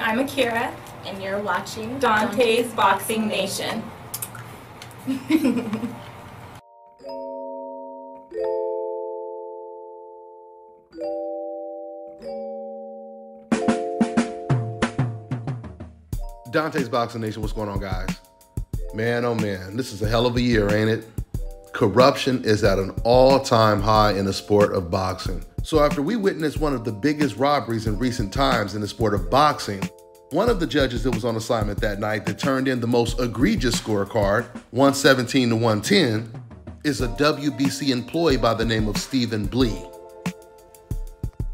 I'm Akira, and you're watching Dante's Boxing Nation. Dante's Boxing Nation, what's going on, guys? Man, oh man, this is a hell of a year, ain't it? Corruption is at an all-time high in the sport of boxing. So after we witnessed one of the biggest robberies in recent times in the sport of boxing, one of the judges that was on assignment that night that turned in the most egregious scorecard, 117 to 110, is a WBC employee by the name of Stephen Blee.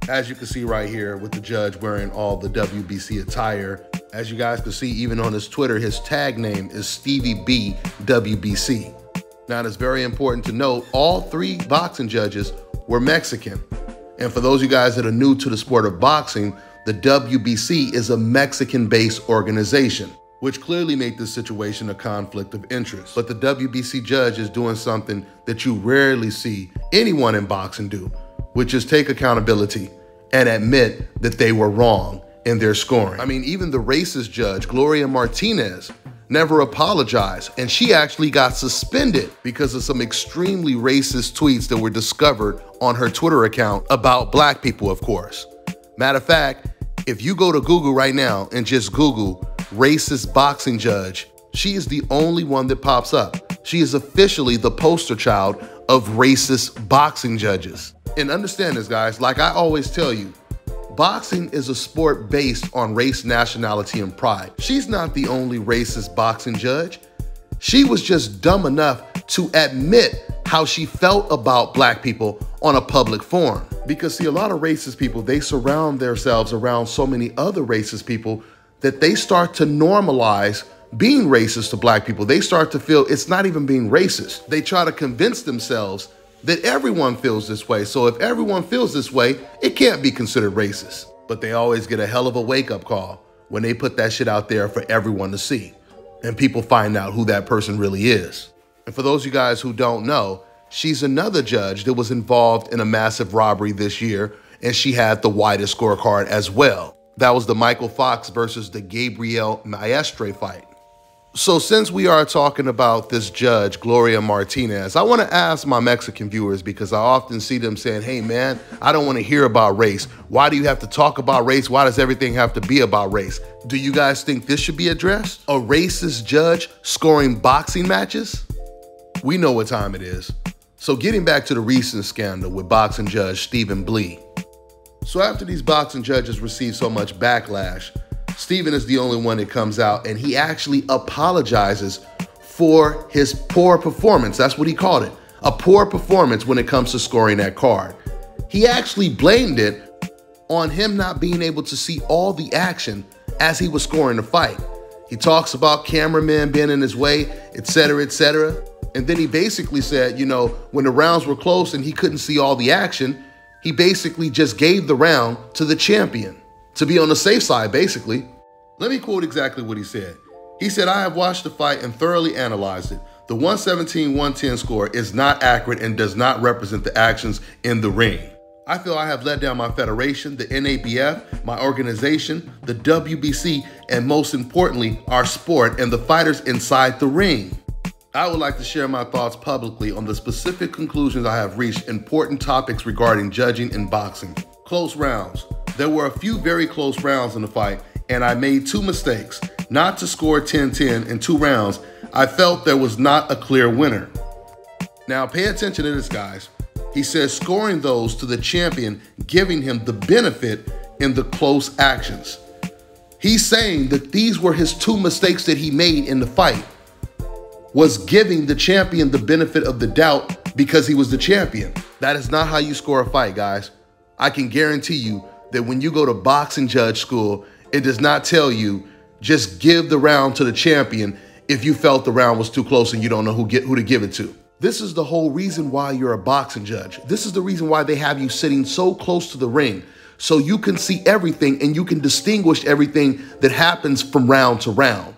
As you can see right here with the judge wearing all the WBC attire, as you guys can see even on his Twitter, his tag name is Stevie B WBC. Now it's very important to note all three boxing judges were Mexican. And for those of you guys that are new to the sport of boxing, the WBC is a Mexican-based organization, which clearly made this situation a conflict of interest. But the WBC judge is doing something that you rarely see anyone in boxing do, which is take accountability and admit that they were wrong in their scoring. I mean, even the racist judge, Gloria Martinez, never apologized, and she actually got suspended because of some extremely racist tweets that were discovered on her Twitter account about black people, of course. Matter of fact, if you go to Google right now and just Google racist boxing judge, she is the only one that pops up. She is officially the poster child of racist boxing judges. And understand this, guys, like I always tell you, boxing is a sport based on race, nationality, and pride. She's not the only racist boxing judge. She was just dumb enough to admit how she felt about black people on a public forum. Because see, a lot of racist people, they surround themselves around so many other racist people that they start to normalize being racist to black people. They start to feel it's not even being racist. They try to convince themselves that everyone feels this way. So if everyone feels this way, it can't be considered racist. But they always get a hell of a wake-up call when they put that shit out there for everyone to see. And people find out who that person really is. And for those of you guys who don't know, she's another judge that was involved in a massive robbery this year, and she had the widest scorecard as well. That was the Michael Fox versus the Gabriel Maestre fight. So since we are talking about this judge, Gloria Martinez, I want to ask my Mexican viewers, because I often see them saying, hey man, I don't want to hear about race. Why do you have to talk about race? Why does everything have to be about race? Do you guys think this should be addressed? A racist judge scoring boxing matches? We know what time it is. So getting back to the recent scandal with boxing judge Stephen Blee. So after these boxing judges received so much backlash, Stephen is the only one that comes out and he actually apologizes for his poor performance. That's what he called it. A poor performance when it comes to scoring that card. He actually blamed it on him not being able to see all the action as he was scoring the fight. He talks about cameramen being in his way, etc., etc. And then he basically said, you know, when the rounds were close and he couldn't see all the action, he basically just gave the round to the champion to be on the safe side, basically. Let me quote exactly what he said. He said, I have watched the fight and thoroughly analyzed it. The 117-110 score is not accurate and does not represent the actions in the ring. I feel I have let down my federation, the NABF, my organization, the WBC, and most importantly, our sport and the fighters inside the ring. I would like to share my thoughts publicly on the specific conclusions I have reached, important topics regarding judging in boxing. Close rounds. There were a few very close rounds in the fight, and I made two mistakes. Not to score 10-10 in 2 rounds, I felt there was not a clear winner. Now pay attention to this, guys. He says scoring those to the champion, giving him the benefit in the close actions. He's saying that these were his 2 mistakes that he made in the fight, was giving the champion the benefit of the doubt because he was the champion. That is not how you score a fight, guys. I can guarantee you that when you go to boxing judge school, it does not tell you just give the round to the champion if you felt the round was too close and you don't know who to give it to. This is the whole reason why you're a boxing judge. This is the reason why they have you sitting so close to the ring, so you can see everything and you can distinguish everything that happens from round to round.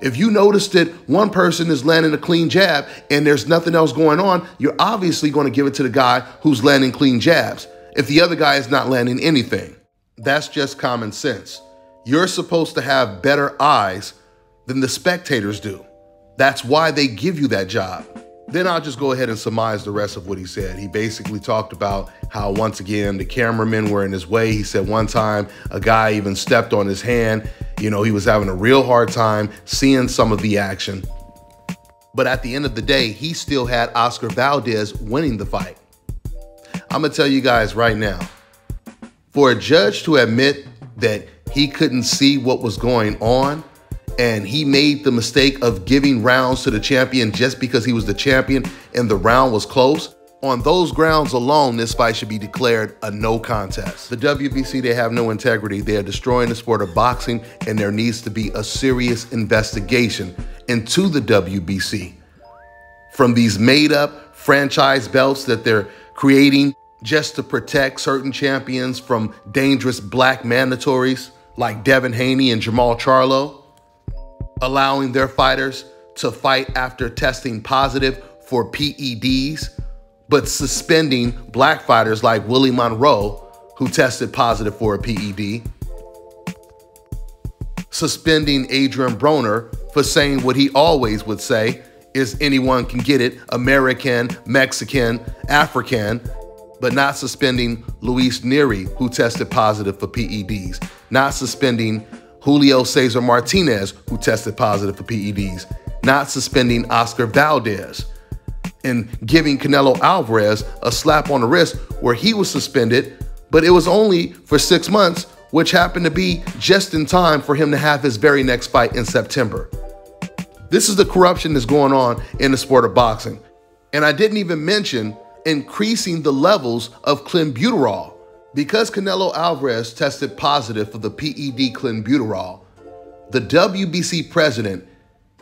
If you notice that one person is landing a clean jab and there's nothing else going on, you're obviously going to give it to the guy who's landing clean jabs if the other guy is not landing anything. That's just common sense. You're supposed to have better eyes than the spectators do. That's why they give you that job. Then I'll just go ahead and surmise the rest of what he said. He basically talked about how, once again, the cameramen were in his way. He said one time a guy even stepped on his hand. You know, he was having a real hard time seeing some of the action. But at the end of the day, he still had Oscar Valdez winning the fight. I'm gonna tell you guys right now, for a judge to admit that he couldn't see what was going on, and he made the mistake of giving rounds to the champion just because he was the champion and the round was close, on those grounds alone, this fight should be declared a no contest. The WBC, they have no integrity. They are destroying the sport of boxing, and there needs to be a serious investigation into the WBC. From these made-up franchise belts that they're creating just to protect certain champions from dangerous black mandatories like Devin Haney and Jamal Charlo, allowing their fighters to fight after testing positive for PEDs, but suspending black fighters like Willie Monroe, who tested positive for a PED, suspending Adrian Broner for saying what he always would say is anyone can get it, American, Mexican, African, but not suspending Luis Neri, who tested positive for PEDs, not suspending Julio Cesar Martinez, who tested positive for PEDs, not suspending Oscar Valdez, and giving Canelo Alvarez a slap on the wrist where he was suspended, but it was only for 6 months, which happened to be just in time for him to have his very next fight in September. This is the corruption that's going on in the sport of boxing. And I didn't even mention increasing the levels of clenbuterol. Because Canelo Alvarez tested positive for the PED clenbuterol, the WBC president,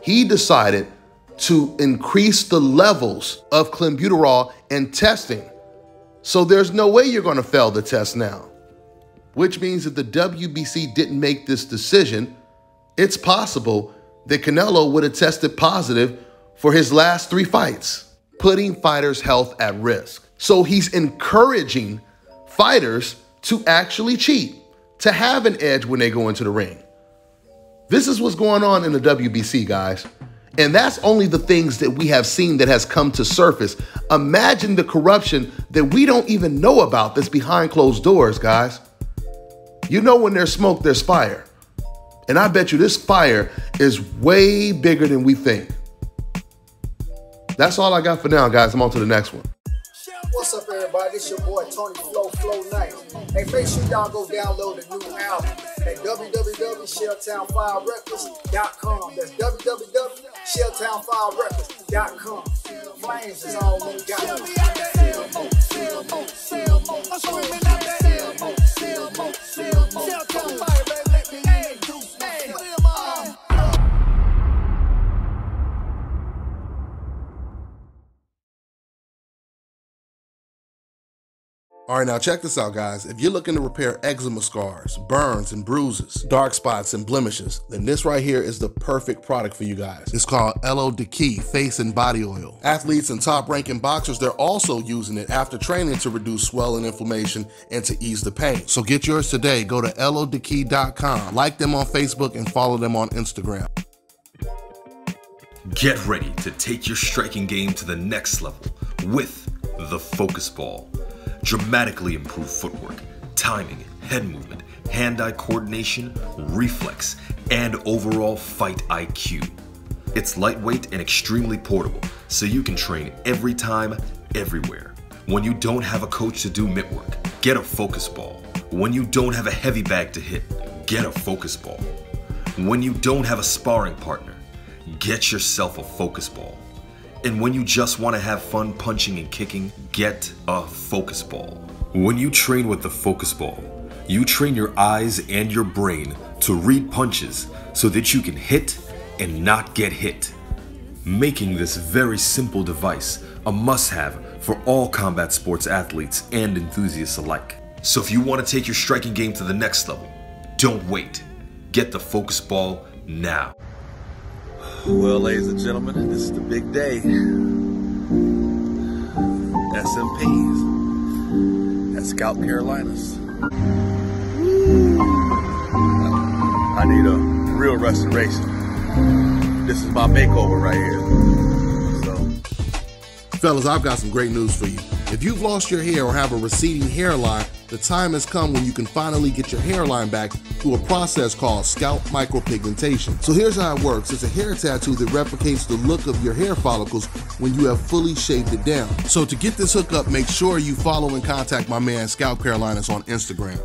he decided to increase the levels of clenbuterol in testing. So there's no way you're going to fail the test now, which means that the WBC didn't make this decision. It's possible that Canelo would have tested positive for his last 3 fights, putting fighters' health at risk. So he's encouraging fighters to actually cheat, to have an edge when they go into the ring. This is what's going on in the WBC, guys. And that's only the things that we have seen that has come to surface. Imagine the corruption that we don't even know about that's behind closed doors, guys. You know, when there's smoke, there's fire. And I bet you this fire is way bigger than we think. That's all I got for now, guys. I'm on to the next one. What's up, everybody? This your boy Tonyflowflownice. Hey, make sure y'all go download the new album at www.shelltown5records.com. That's www.shelltown5records.com. Flames is all we got. All right, now check this out, guys. If you're looking to repair eczema scars, burns and bruises, dark spots and blemishes, then this right here is the perfect product for you guys. It's called Elo Deki Face and Body Oil. Athletes and top-ranking boxers, they're also using it after training to reduce swelling, inflammation, and to ease the pain. So get yours today. Go to elodeki.com. Like them on Facebook and follow them on Instagram. Get ready to take your striking game to the next level with the Focus Ball. Dramatically improve footwork, timing, head movement, hand-eye coordination, reflex, and overall fight IQ. It's lightweight and extremely portable, so you can train every time, everywhere. When you don't have a coach to do mitt work, get a Focus Ball. When you don't have a heavy bag to hit, get a Focus Ball. When you don't have a sparring partner, get yourself a Focus Ball. And when you just want to have fun punching and kicking, get a Focus Ball. When you train with the Focus Ball, you train your eyes and your brain to read punches so that you can hit and not get hit, making this very simple device a must-have for all combat sports athletes and enthusiasts alike. So if you want to take your striking game to the next level, don't wait. Get the Focus Ball now. Well, ladies and gentlemen, this is the big day. SMPs at Scout Carolinas. I need a real restoration. This is my makeover right here. So, Fellas, I've got some great news for you. If you've lost your hair or have a receding hairline, the time has come when you can finally get your hairline back through a process called scalp micropigmentation. So here's how it works. It's a hair tattoo that replicates the look of your hair follicles when you have fully shaved it down. So to get this hookup, make sure you follow and contact my man Scalp Carolinas on Instagram.